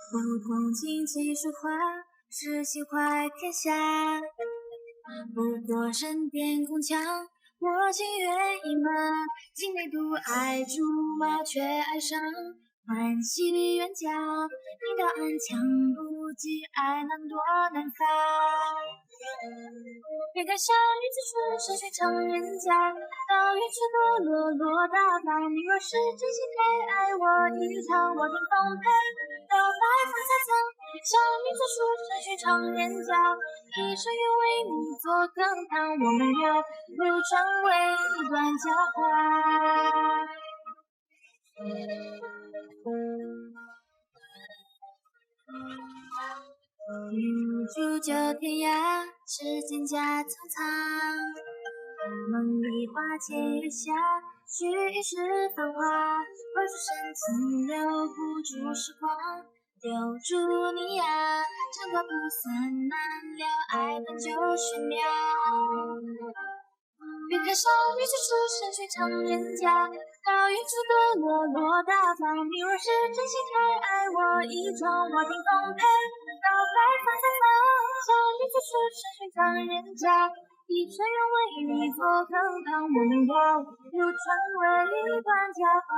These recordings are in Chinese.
不同琴棋书画，诗情怀天下。不过神殿宫墙，我情愿一马。境内独爱竹马，却爱上欢喜冤家。名道暗枪不及，爱难躲难防。别看小女子出身寻常人家，到远处落落大方。你若是真心太爱我一场，我定奉陪到白发苍苍。小女子出身寻常人家，一生愿为你做羹汤。我们要流传为一段佳话。云煮酒天涯，世间家苍苍。梦里花前月下，许一世繁华。若是深情留不住时光，留住你呀，长歌不算难了，爱本就玄妙。别看少女子出身寻常人家，到远处的落落大方。你若是真心太爱我一场，我定奉陪到白发苍苍。少女子出身寻常人家，一生愿为你做羹汤。我们要流传为一段佳话。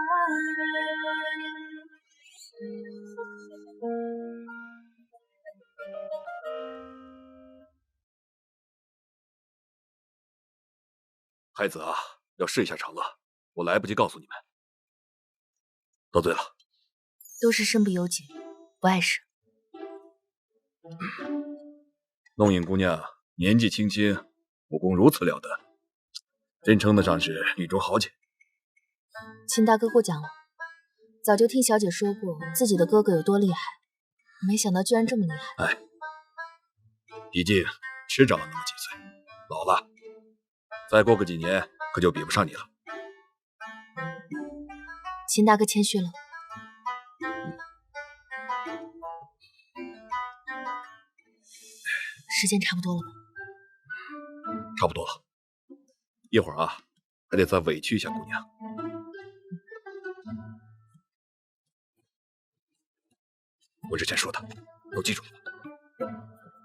孩子啊，要试一下长乐，我来不及告诉你们。到嘴了。都是身不由己，不碍事。弄影姑娘年纪轻轻，武功如此了得，真称得上是女中豪杰。秦大哥过奖了，早就听小姐说过自己的哥哥有多厉害，没想到居然这么厉害。哎，毕竟迟长了那么几岁，老了，再过个几年可就比不上你了。秦大哥谦虚了。时间差不多了吧？差不多了，一会儿啊，还得再委屈一下姑娘。我之前说的都记住了。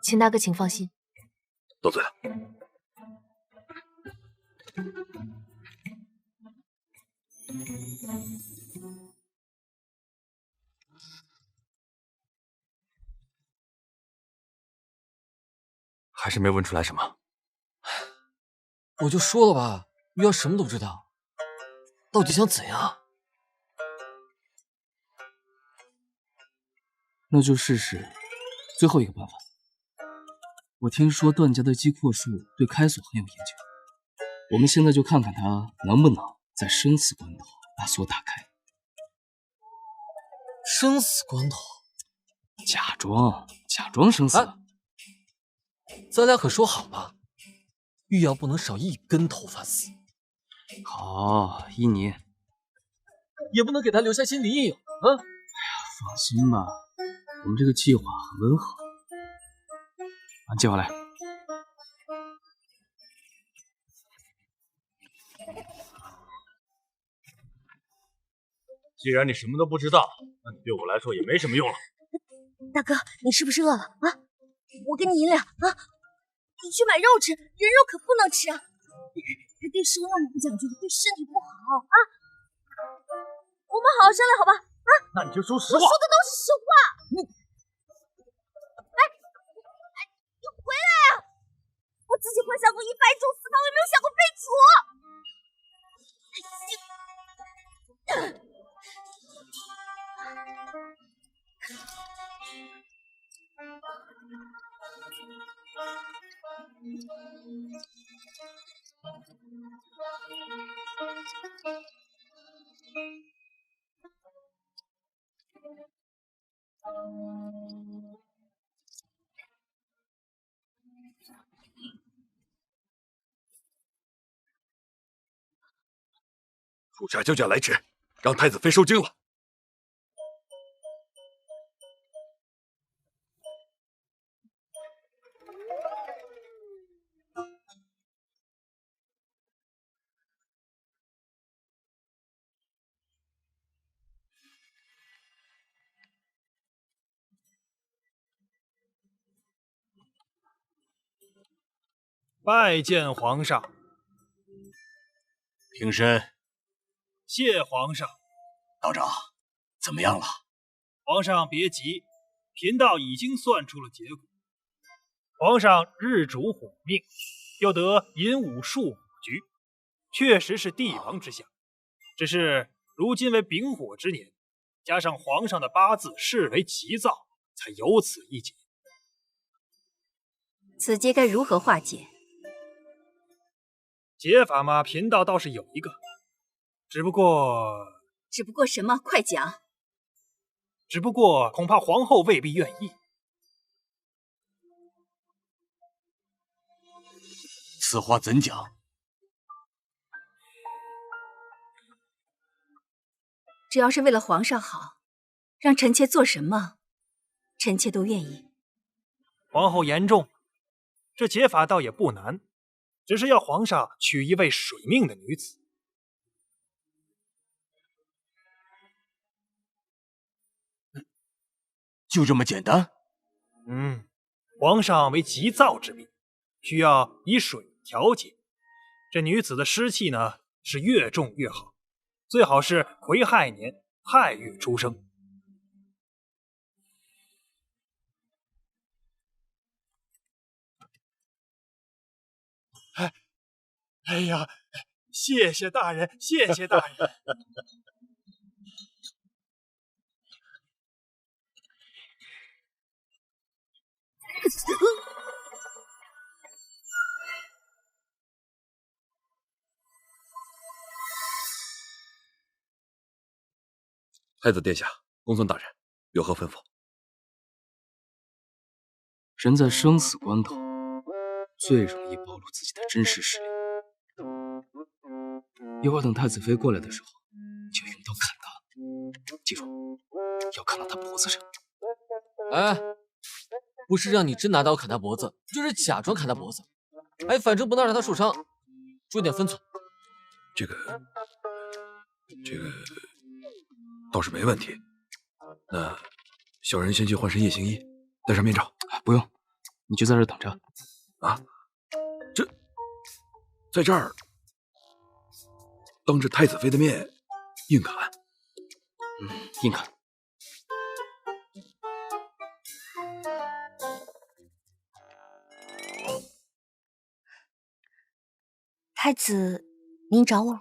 秦大哥请放心。多嘴了。还是没问出来什么。我就说了吧，玉瑶什么都不知道，到底想怎样？那就试试最后一个办法。我听说段家的击阔术对开锁很有研究，我们现在就看看他能不能在生死关头把锁打开。生死关头？假装生死。咱俩可说好了，玉瑶不能少一根头发丝。好，依你。也不能给他留下心理阴影啊！哎呀，放心吧，我们这个计划很温和。把借回来。既然你什么都不知道，那你对我来说也没什么用了。大哥，你是不是饿了啊？我给你银两啊，你去买肉吃，人肉可不能吃啊！对食物那么不讲究，对身体不好啊！我们好好商量好吧？啊？那你就说实话。我说的都是实话。你回来啊！我自己幻想过100种死法，我也没有想过被煮。属下就叫来迟，让太子妃受惊了。拜见皇上。平身。谢皇上。道长，怎么样了？皇上别急，贫道已经算出了结果。皇上日主火命，又得寅午戌火局，确实是帝王之相。只是如今为丙火之年，加上皇上的八字视为急躁，才有此一劫。此劫该如何化解？解法嘛，贫道倒是有一个，只不过什么？快讲！只不过恐怕皇后未必愿意。此话怎讲？只要是为了皇上好，让臣妾做什么，臣妾都愿意。皇后言重，这解法倒也不难，只是要皇上娶一位水命的女子。就这么简单？皇上为急躁之命，需要以水调节。这女子的湿气呢，是越重越好，最好是癸亥年亥月出生。哎呀，谢谢大人，谢谢大人。太子殿下，公孙大人，有何吩咐？人在生死关头，最容易暴露自己的真实实力。一会儿等太子妃过来的时候，就用刀砍她。记住，要砍到她脖子上。哎，不是让你真拿刀砍她脖子，就是假装砍她脖子。哎，反正不能让她受伤，注意点分寸。这个倒是没问题。那小人先去换身夜行衣，戴上面罩。不用，你就在这儿等着。啊？这在这儿当着太子妃的面硬砍？硬砍。太子，您找我？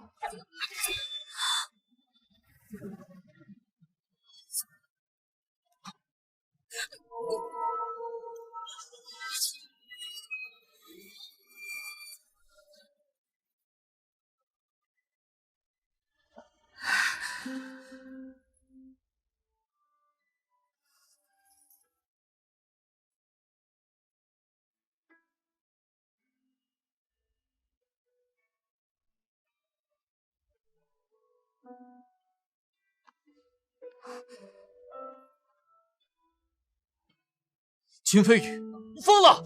秦飞宇，你疯了！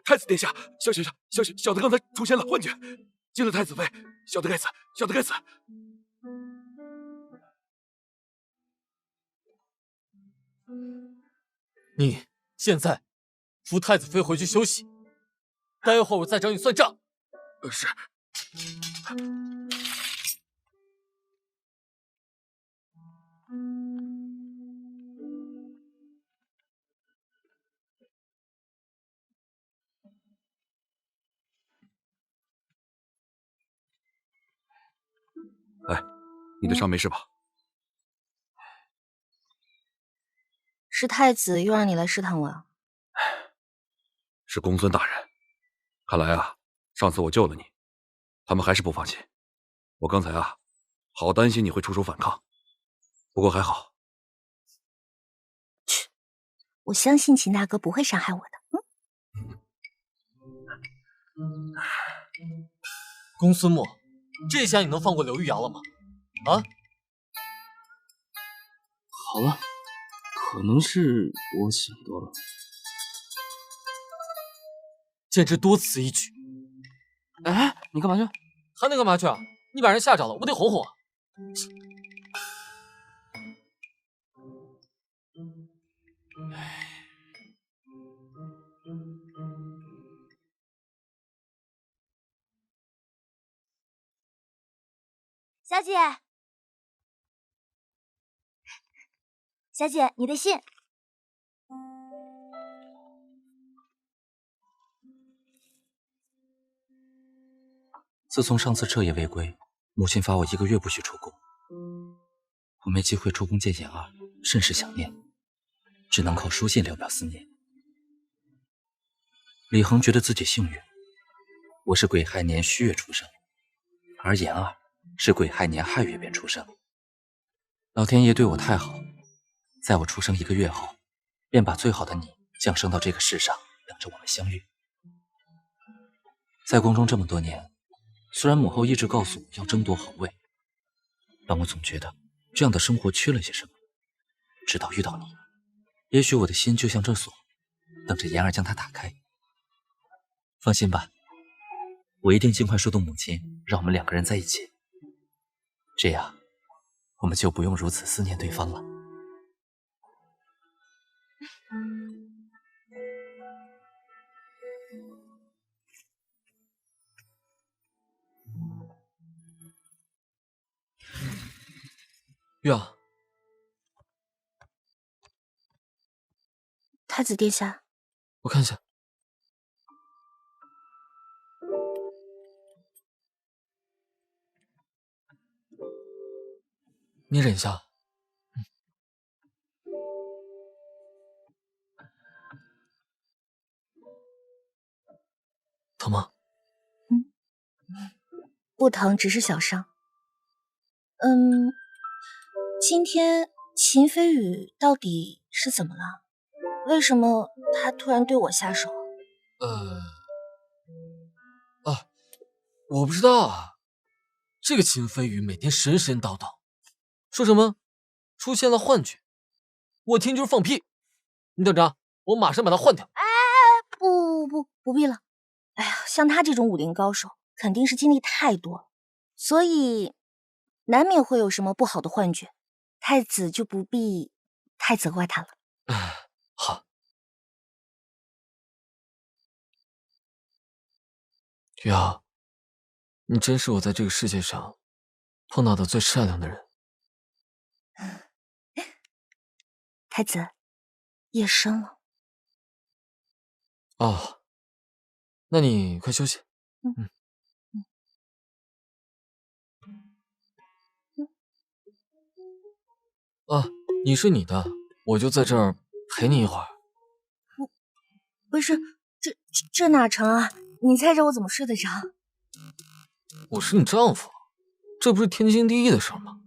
太子殿下，小的刚才出现了幻觉，惊了太子妃，小的该死。你现在扶太子妃回去休息，待会儿我再找你算账。是。哎，你的伤没事吧？是太子又让你来试探我啊？是公孙大人，看来啊，上次我救了你，他们还是不放心。我刚才啊，好担心你会出手反抗，不过还好。去，我相信秦大哥不会伤害我的。公孙墨，这下你能放过刘玉瑶了吗？啊？好了，可能是我想多了，简直多此一举。哎，你干嘛去？还能干嘛去啊？你把人吓着了，我得哄哄啊。小姐，小姐，你的信。自从上次彻夜未归，母亲罚我1个月不许出宫，我没机会出宫见妍儿，甚是想念，只能靠书信聊表思念。李恒觉得自己幸运，我是癸亥年戌月出生，而妍儿是癸亥年亥月便出生。老天爷对我太好，在我出生1个月后，便把最好的你降生到这个世上，等着我们相遇。在宫中这么多年，虽然母后一直告诉我要争夺皇位，但我总觉得这样的生活缺了些什么。直到遇到你，也许我的心就像这锁，等着妍儿将它打开。放心吧，我一定尽快说动母亲，让我们2个人在一起，这样我们就不用如此思念对方了。玉儿，太子殿下，我看一下。你忍一下。疼吗？不疼，只是小伤。今天秦飞宇到底是怎么了？为什么他突然对我下手？我不知道啊。这个秦飞宇每天神神叨叨，说什么出现了幻觉，我听就是放屁。你等着，我马上把他换掉。不必了。哎呀，像他这种武林高手，肯定是经历太多了，所以难免会有什么不好的幻觉。太子就不必太责怪他了。好。玉瑶，你真是我在这个世界上碰到的最善良的人。太子，夜深了。哦，那你快休息。你睡你的，我就在这儿陪你一会儿。不是，这哪成啊？你猜着我怎么睡得着？我是你丈夫，这不是天经地义的事吗？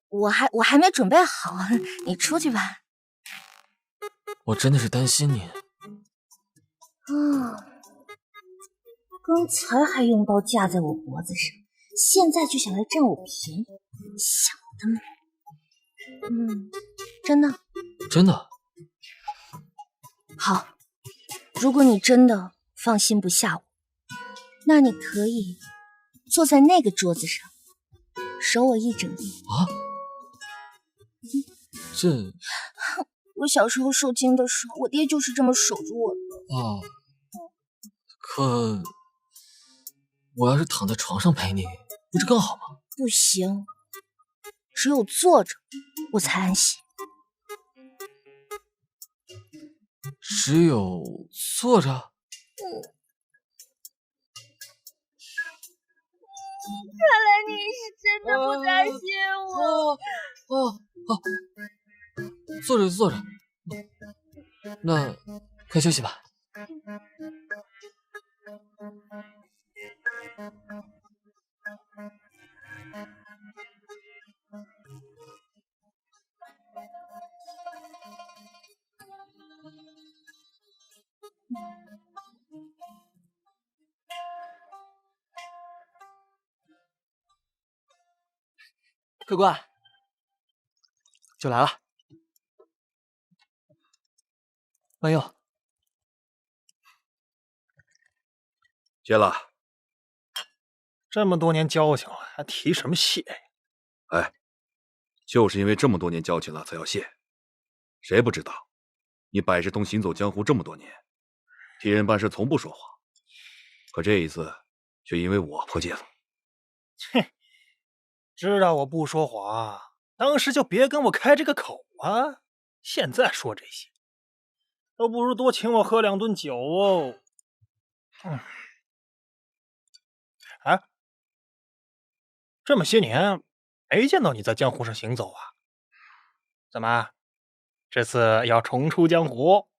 我还没准备好，你出去吧。我真的是担心你。刚才还用刀架在我脖子上，现在就想来占我便宜，想得美。真的？真的。好，如果你真的放心不下我，那你可以坐在那个桌子上，守我一整夜。这……我小时候受惊的时候，我爹就是这么守住我的。可我要是躺在床上陪你，不是更好吗？不行，只有坐着我才安心。只有坐着？看来你是真的不担心我。坐着就坐着，那快休息吧。客官，酒来了。慢用。谢了。这么多年交情了，还提什么谢呀？哎，就是因为这么多年交情了，才要谢。谁不知道，你百事通行走江湖这么多年，替人办事从不说谎，可这一次却因为我破戒了。哼，知道我不说谎，当时就别跟我开这个口啊！现在说这些，都不如多请我喝2顿酒哦。哎，这么些年没见到你在江湖上行走啊？怎么，这次要重出江湖？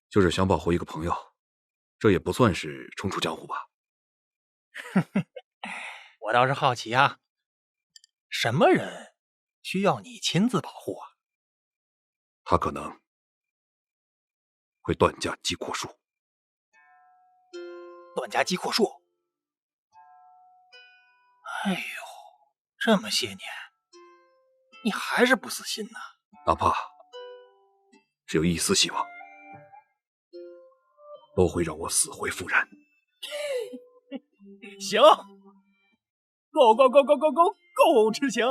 就是想保护一个朋友，这也不算是重出江湖吧？我倒是好奇啊，什么人需要你亲自保护啊？他可能会断架击阔术。断架击阔术？哎呦，这么些年，你还是不死心呐？哪怕只有一丝希望，都会让我死灰复燃。行，够痴情。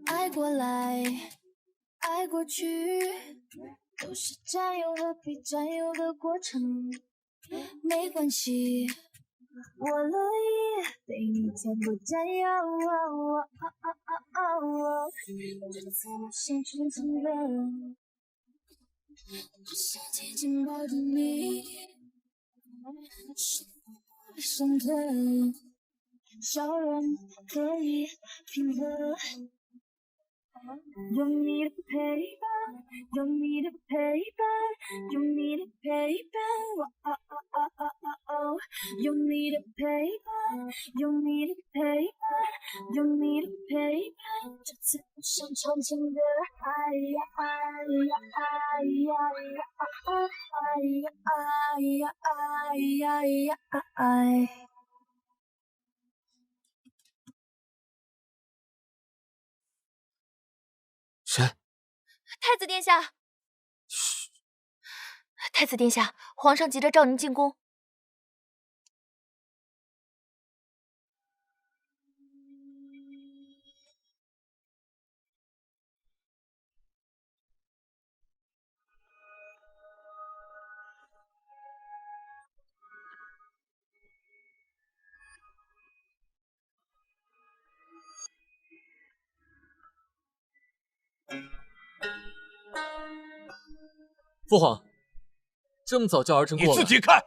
爱过来，爱过去，都是占有和被占有的过程。没关系，我乐意被你全部占有。这次我先纯情的，不想紧紧抱着你，是悲伤的笑容可以平和。有你的陪伴，有你的陪伴，有你的陪伴，有你的陪伴，有你的陪伴，有你的陪伴。这次我想唱情歌，哎呀哎呀哎呀哎呀哎呀哎呀哎呀。谁？太子殿下！嘘！太子殿下，皇上急着召您进宫。父皇，这么早叫儿臣过来，你自己看。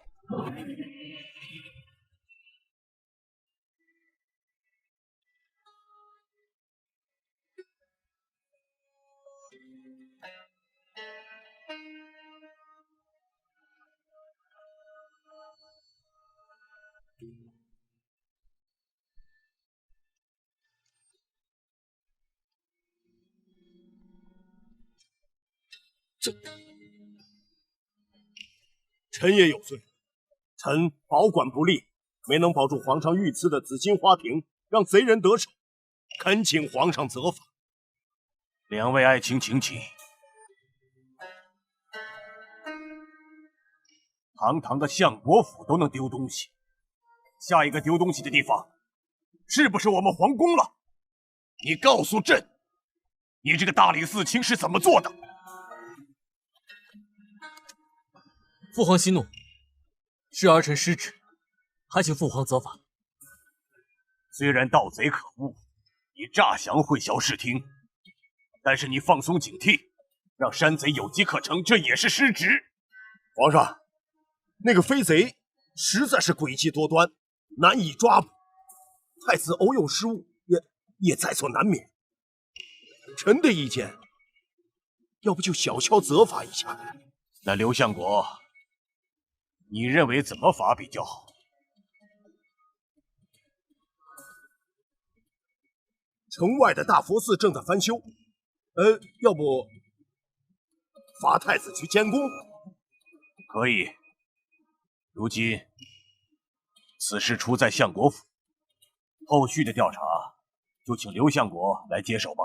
臣也有罪，臣保管不力，没能保住皇上御赐的紫金花瓶，让贼人得手，恳请皇上责罚。两位爱卿，请起。堂堂的相国府都能丢东西，下一个丢东西的地方，是不是我们皇宫了？你告诉朕，你这个大理寺卿是怎么做的？父皇息怒，是儿臣失职，还请父皇责罚。虽然盗贼可恶，你诈降会萧视听，但是你放松警惕，让山贼有机可乘，这也是失职。皇上，那个飞贼实在是诡计多端，难以抓捕。太子偶有失误，也在所难免。臣的意见，要不就小敲责罚一下。那刘相国，你认为怎么罚比较好？城外的大佛寺正在翻修，要不罚太子去监宫？可以。如今此事出在相国府，后续的调查就请刘相国来接手吧。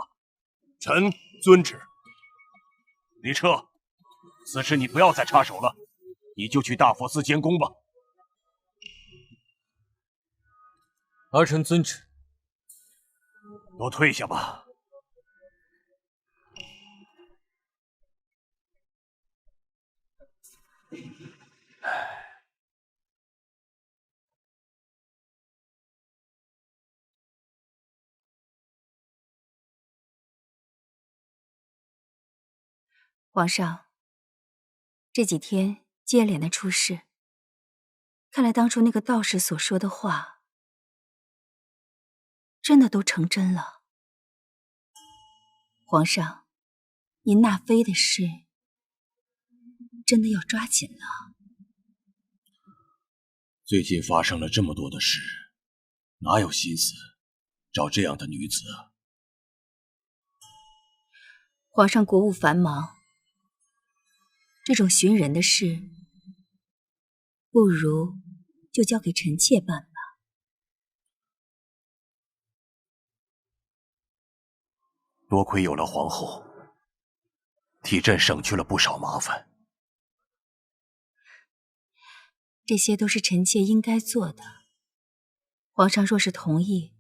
臣遵旨。李彻，此事你不要再插手了，你就去大佛寺监宫吧。儿臣遵旨。都退下吧。皇上，这几天接连的出事，看来当初那个道士所说的话，真的都成真了。皇上，您纳妃的事，真的要抓紧了。最近发生了这么多的事，哪有心思找这样的女子啊？皇上国务繁忙，这种寻人的事，不如就交给臣妾办吧。多亏有了皇后，替朕省去了不少麻烦。这些都是臣妾应该做的。皇上若是同意，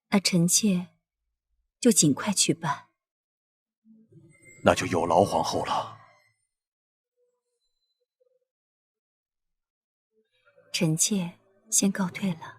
那臣妾就尽快去办。那就有劳皇后了。臣妾先告退了。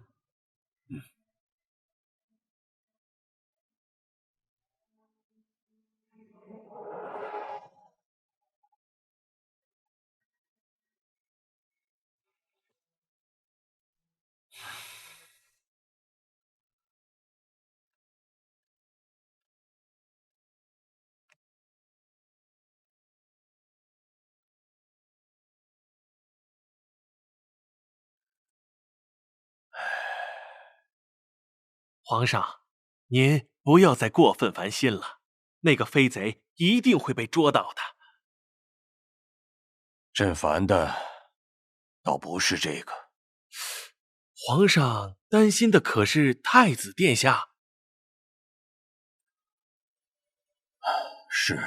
皇上，您不要再过分烦心了，那个飞贼一定会被捉到的。朕烦的倒不是这个。皇上担心的可是太子殿下。是，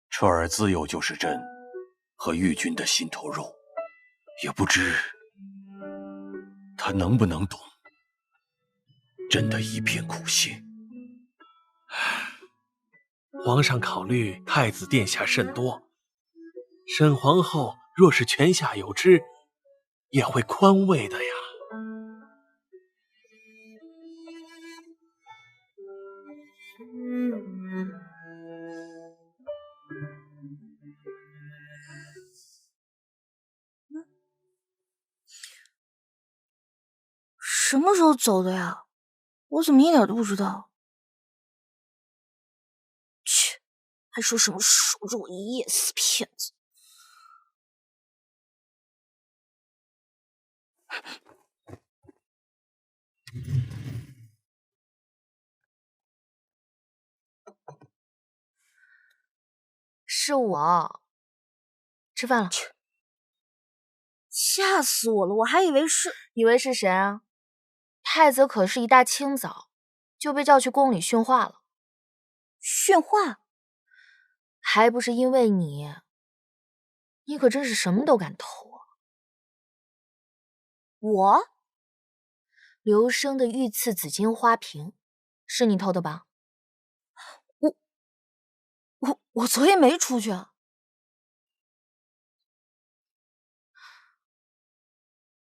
彻儿自幼就是朕和玉君的心头肉，也不知他能不能懂朕的一片苦心。皇上考虑太子殿下甚多，沈皇后若是泉下有知，也会宽慰的呀。什么时候走的呀？我怎么一点都不知道？切，还说什么守着我一夜，死骗子！是我，吃饭了。吓死我了！我还以为是谁啊？太子可是一大清早就被叫去宫里训话了。训话？还不是因为你？你可真是什么都敢偷啊！我？刘生的御赐紫金花瓶，是你偷的吧？我昨夜没出去啊。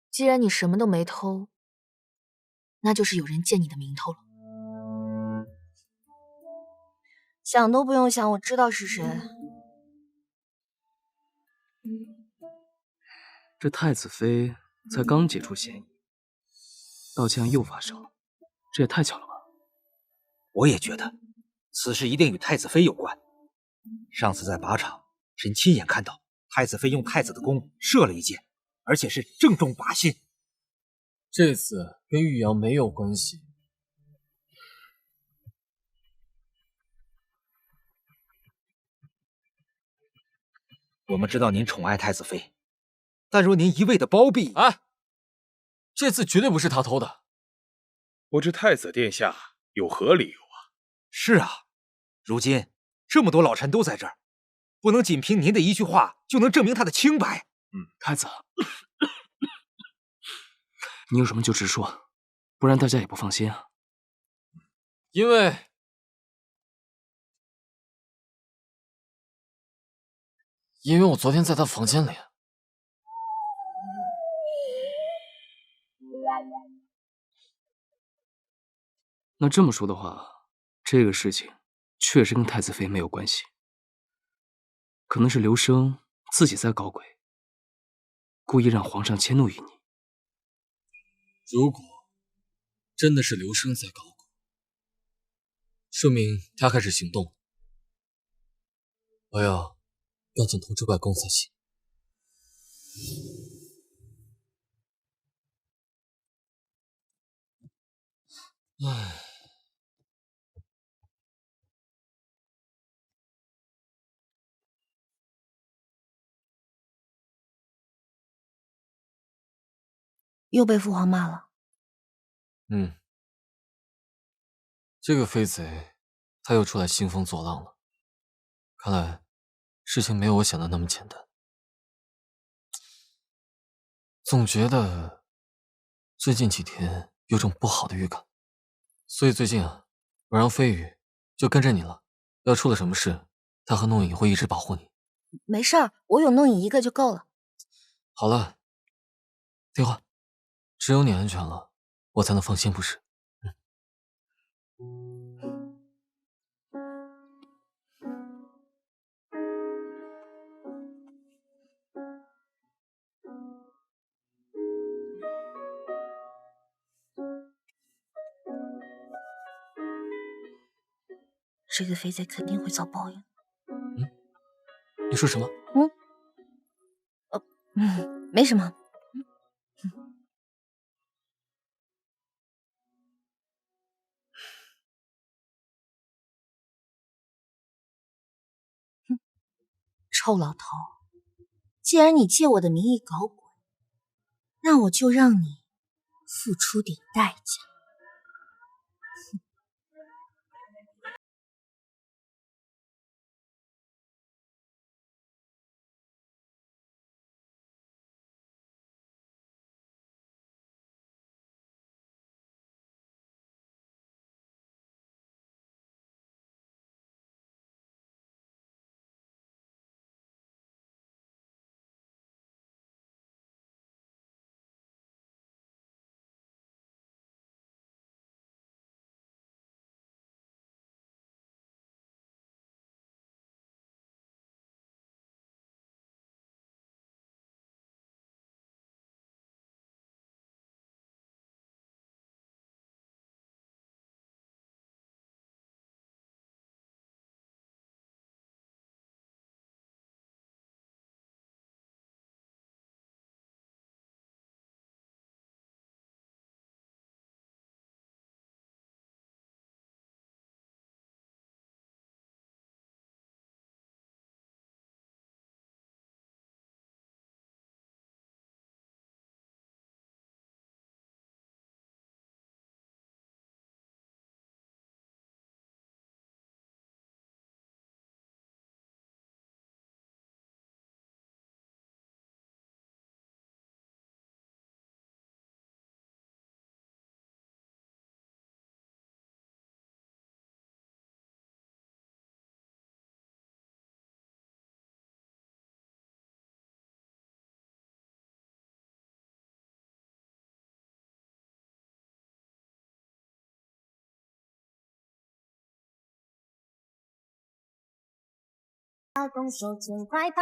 既然你什么都没偷，那就是有人借你的名头了。想都不用想，我知道是谁。这太子妃才刚解除嫌疑，盗窃案又发生了，这也太巧了吧？我也觉得，此事一定与太子妃有关。上次在靶场，臣亲眼看到太子妃用太子的弓射了一箭，而且是正中靶心。这次跟玉阳没有关系。我们知道您宠爱太子妃，但若您一味的包庇，哎，这次绝对不是他偷的。不知太子殿下有何理由啊？是啊，如今这么多老臣都在这儿，不能仅凭您的一句话就能证明他的清白。太子，你有什么就直说，不然大家也不放心啊。因为我昨天在他房间里。那这么说的话，这个事情确实跟太子妃没有关系，可能是刘生自己在搞鬼，故意让皇上迁怒于你。如果真的是刘生在搞鬼，说明他开始行动了。我要赶紧通知外公才行。唉。又被父皇骂了。这个飞贼，他又出来兴风作浪了。看来事情没有我想的那么简单。总觉得最近几天有种不好的预感，所以最近啊，我让飞羽就跟着你了。要出了什么事，他和弄影会一直保护你。没事儿，我有弄影一个就够了。好了，听话，只有你安全了，我才能放心，不是？这个飞贼肯定会遭报应。你说什么？没什么。臭老头，既然你借我的名义搞鬼，那我就让你付出点代价。动手就快跑，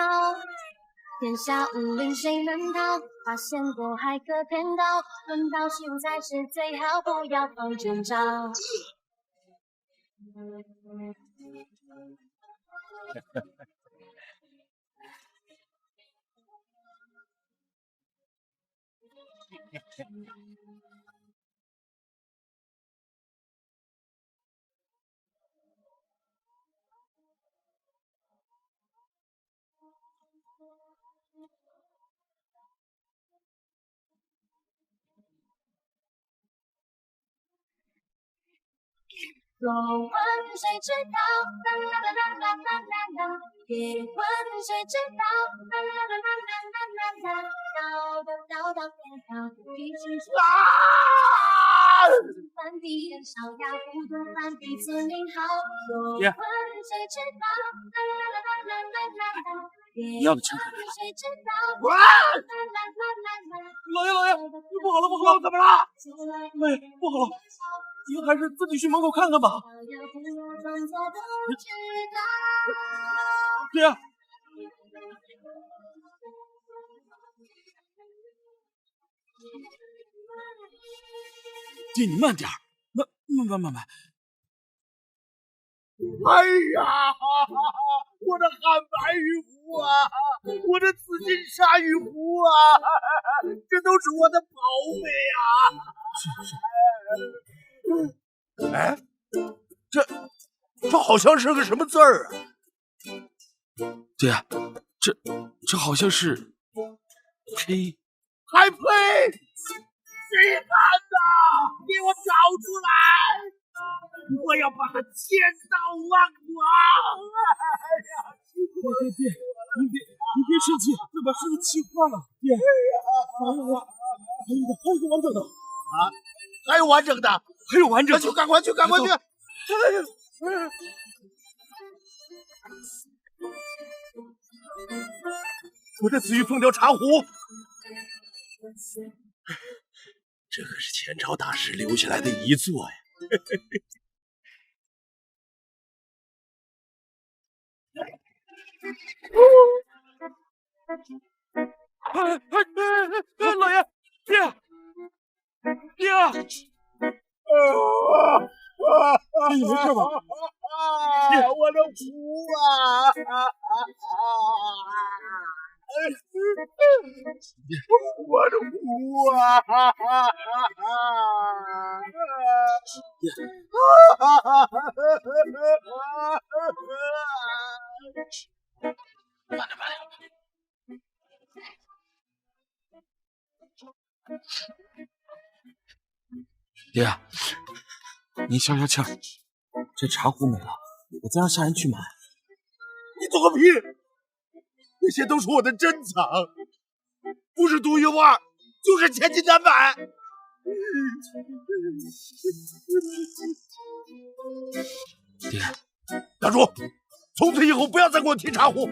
天下武林谁能逃？八仙过海隔天道，轮到虚无才是最好，不要放阵仗。若问谁知道，啦啦啦啦啦啦啦啦，别问谁知道，啦啦啦啦啦啦啦啦，道道别道，彼此说。翻笔言少呀，不多翻彼此名号。若问谁知道，啦啦啦啦啦啦啦，别问谁知道，啦啦啦啦啦。老爷，不好了，怎么了？妹，不好了，您还是自己去门口看看吧。爹，爹，你慢点儿，慢。哎呀，我的汉白玉壶啊，我的紫金鲨鱼壶啊，这都是我的宝贝啊！是。哎，这好像是个什么字儿啊？爹，这好像是 K。还呸！谁干的？给我找出来！我要把他千刀万剐！哎呀，爹，你别生气，这把狮子气坏了。爹，还有一个完整的啊，还有完整的，去，赶快去！我的紫玉凤雕茶壶，这可是前朝大师留下来的遗作呀！老爷，爹，你没事吧？爹，我的壶啊！我的壶啊！慢点。爹，您消消气儿，这茶壶没了，我再让下人去买。你懂个屁！那些都是我的珍藏，不是独一无二，就是千金难买。爹，打住！从此以后不要再给我提茶壶。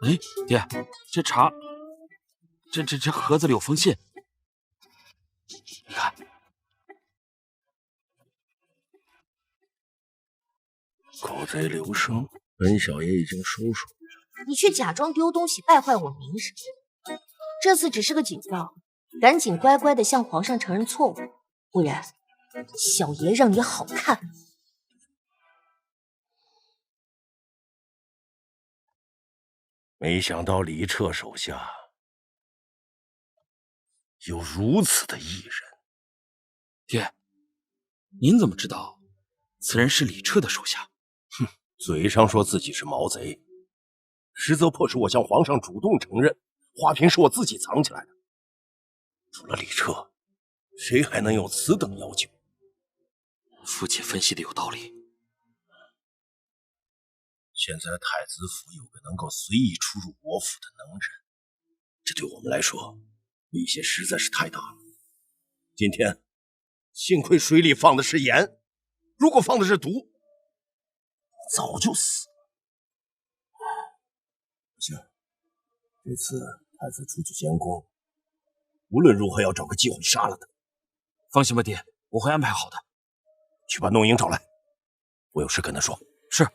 哎，爹，这茶，这盒子里有封信，你看。狗贼刘生，本小爷已经收手。你却假装丢东西，败坏我名声。这次只是个警告，赶紧乖乖的向皇上承认错误，不然小爷让你好看。没想到李彻手下有如此的异人。爹，您怎么知道此人是李彻的手下？哼，嘴上说自己是毛贼，实则迫使我向皇上主动承认，花瓶是我自己藏起来的。除了李彻，谁还能有此等要求？父亲分析的有道理。现在太子府有个能够随意出入我府的能人，这对我们来说威胁实在是太大了。今天幸亏水里放的是盐，如果放的是毒，早就死了。不行，这次太子出去监宫，无论如何要找个机会杀了他。放心吧，爹，我会安排好的。去把弄影找来，我有事跟他说。是。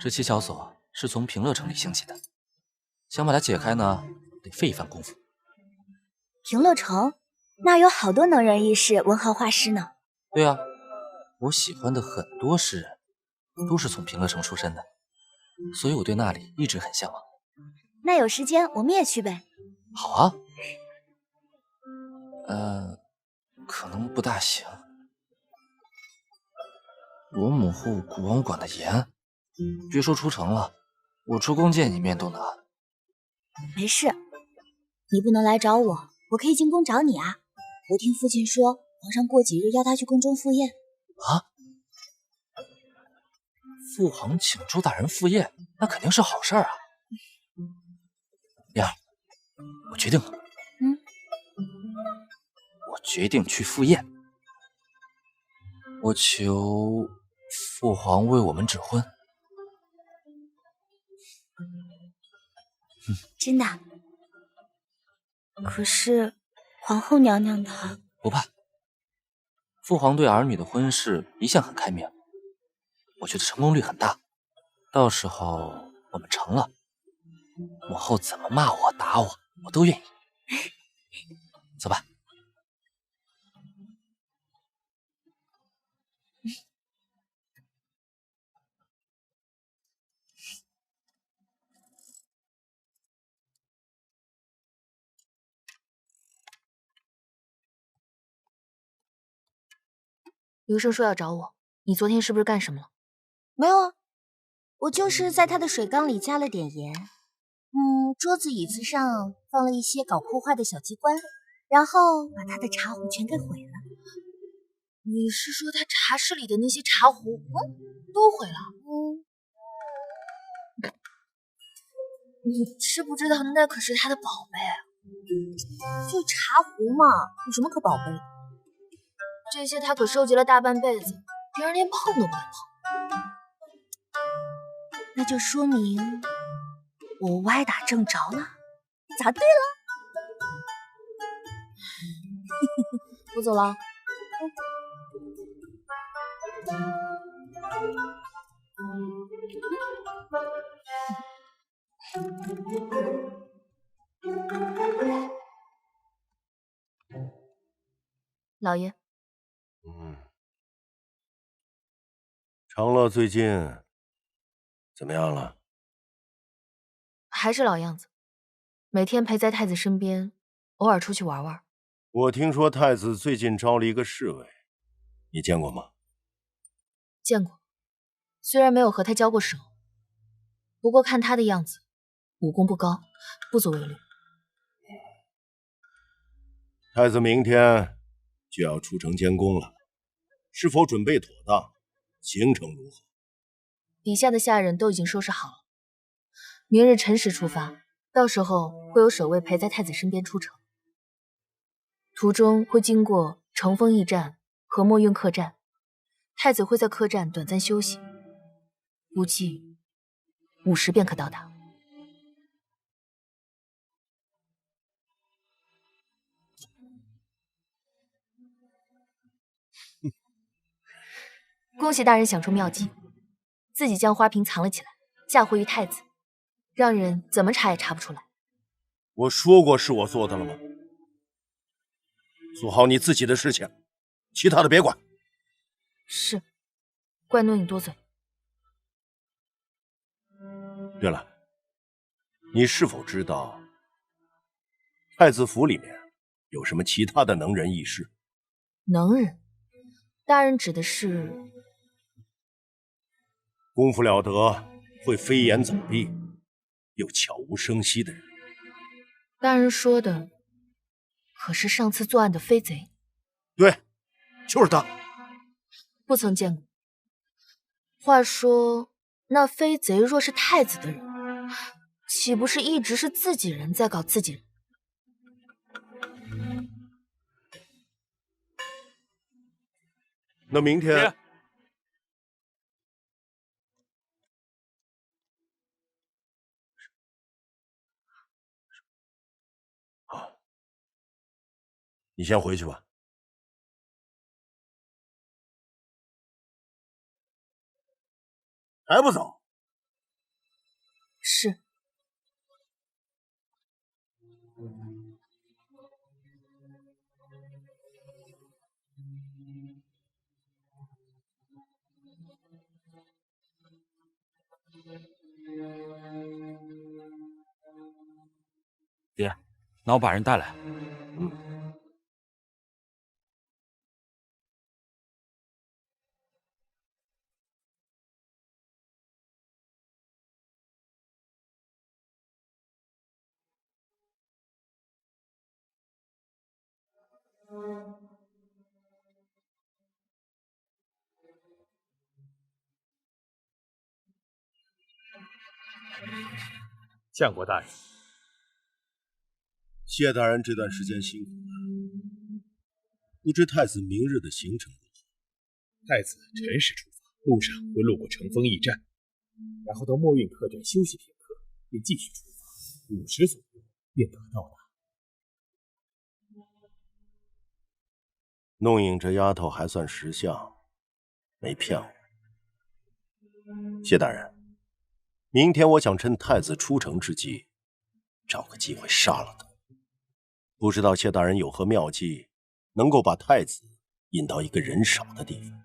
这七巧锁是从平乐城里兴起的，想把它解开呢，得费一番功夫。平乐城那有好多能人异士、文豪画师呢。对啊，我喜欢的很多诗人都是从平乐城出身的。所以我对那里一直很向往。那有时间我们也去呗。好啊。可能不大行。罗姆户古王管得严，别说出城了，我出宫见一面都难。没事，你不能来找我，我可以进宫找你啊。我听父亲说，皇上过几日要他去宫中赴宴。啊？父皇请朱大人赴宴，那肯定是好事啊。灵儿，我决定了。我决定去赴宴。我求父皇为我们指婚。真的？可是皇后娘娘她……不怕，父皇对儿女的婚事一向很开明，我觉得成功率很大。到时候我们成了，母后怎么骂我打我，我都愿意。走吧。刘生说要找我，你昨天是不是干什么了？没有啊，我就是在他的水缸里加了点盐，桌子椅子上放了一些搞破坏的小机关，然后把他的茶壶全给毁了。你是说他茶室里的那些茶壶，都毁了？你知不知道那可是他的宝贝？就茶壶嘛，有什么可宝贝的？这些他可收集了大半辈子，别人连碰都不敢碰。那就说明我歪打正着了，答对了。我走了。老爷。长乐最近怎么样了？还是老样子，每天陪在太子身边，偶尔出去玩玩。我听说太子最近招了一个侍卫，你见过吗？见过，虽然没有和他交过手，不过看他的样子，武功不高，不足为虑。太子明天就要出城监宫了，是否准备妥当？行程如何？底下的下人都已经收拾好了，明日辰时出发，到时候会有守卫陪在太子身边出城。途中会经过乘风驿站和墨运客栈，太子会在客栈短暂休息，估计5时便可到达。恭喜大人想出妙计，自己将花瓶藏了起来，嫁祸于太子，让人怎么查也查不出来。我说过是我做的了吗？做好你自己的事情，其他的别管。是，怪诺你多嘴。对了，你是否知道太子府里面有什么其他的能人异士？能人？大人指的是？功夫了得，会飞檐走壁，又悄无声息的人。大人说的可是上次作案的飞贼？对，就是他。不曾见过。话说，那飞贼若是太子的人，岂不是一直是自己人在搞自己人？那明天，好，你先回去吧。还不走？是。爹，那我把人带来。相国大人，谢大人这段时间辛苦了。不知太子明日的行程如何？太子辰时出发，路上会路过乘风驿站，然后到墨韵客栈休息片刻，便继续出发，5时左右便可到达。弄影这丫头还算识相，没骗我。谢大人，明天我想趁太子出城之际，找个机会杀了他。不知道谢大人有何妙计，能够把太子引到一个人少的地方？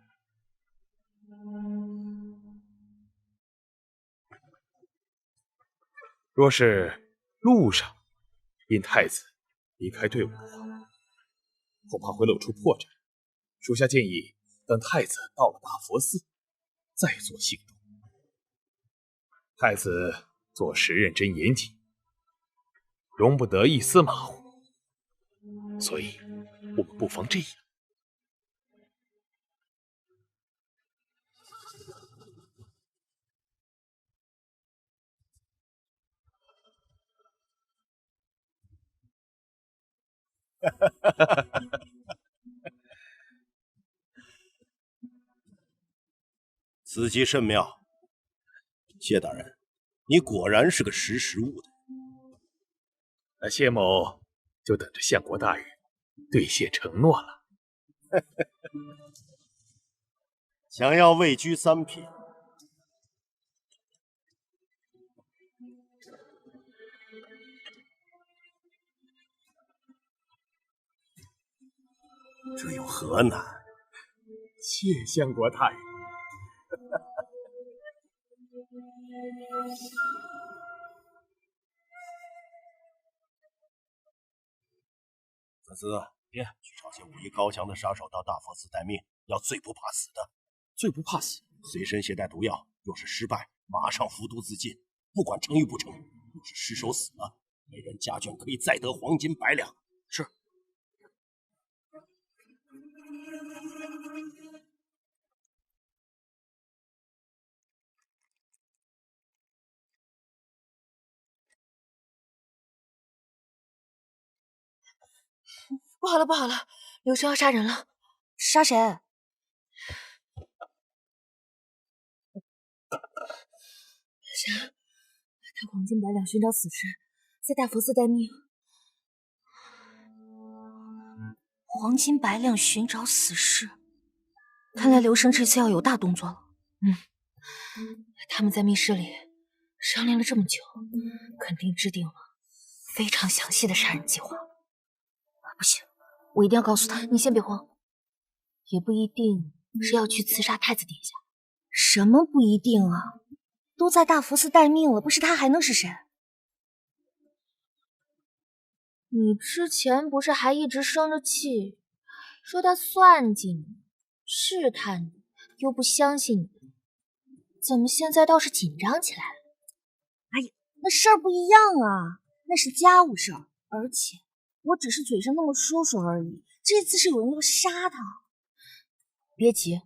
若是路上因太子离开队伍的话，恐怕会露出破绽。属下建议等太子到了大佛寺，再做行动。太子做事认真严谨，容不得一丝马虎，所以我们不妨这样。此计甚妙。谢大人，你果然是个识时务的。那谢某就等着相国大人兑现承诺了。想要位居3品，这有何难？谢相国大人。子思，去找些武艺高强的杀手到大佛寺待命，要最不怕死的。最不怕死，随身携带毒药，若是失败，马上服毒自尽。不管成与不成，若是失手死了，每人家眷可以再得黄金100两。是。不好了，不好了，刘生要杀人了！杀谁？杀！他黄金100两寻找死尸，在大佛寺待命。黄金100两寻找死尸，看来刘生这次要有大动作了。他们在密室里商量了这么久，肯定制定了非常详细的杀人计划。不行，我一定要告诉他。你先别慌，也不一定是要去刺杀太子殿下。什么不一定啊？都在大佛寺待命了，不是他还能是谁？你之前不是还一直生着气，说他算计你、试探你，又不相信你，怎么现在倒是紧张起来了？哎呀，那事儿不一样啊，那是家务事儿，而且我只是嘴上那么说说而已。这次是有人要杀他。别急，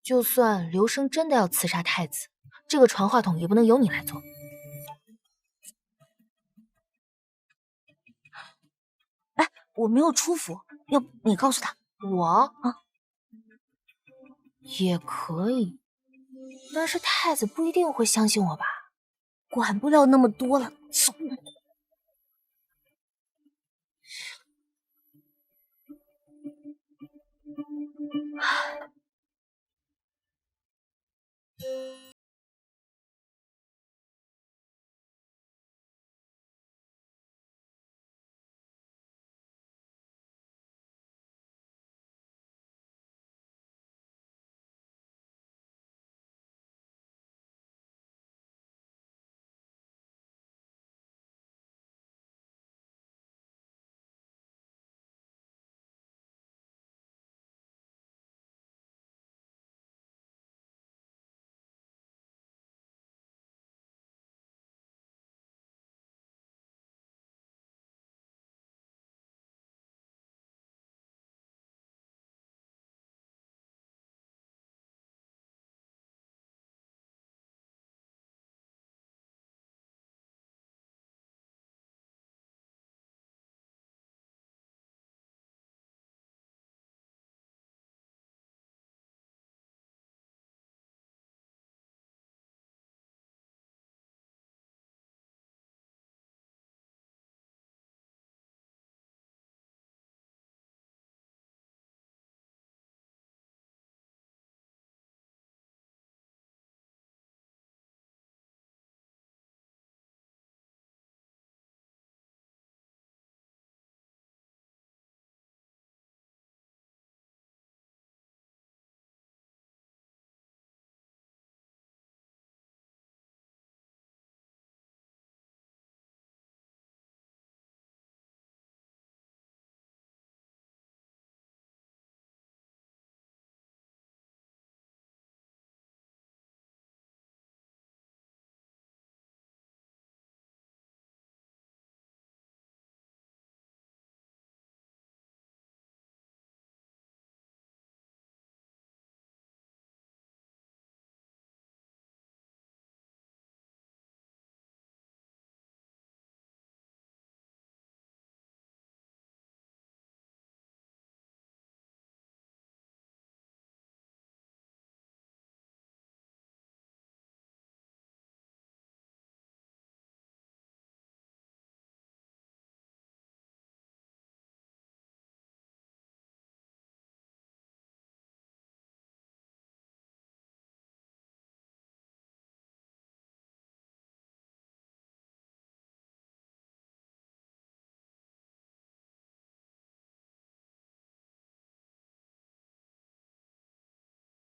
就算刘生真的要刺杀太子，这个传话筒也不能由你来做。哎，我没有出府，要不你告诉他我啊？也可以，但是太子不一定会相信我吧？管不了那么多了，走。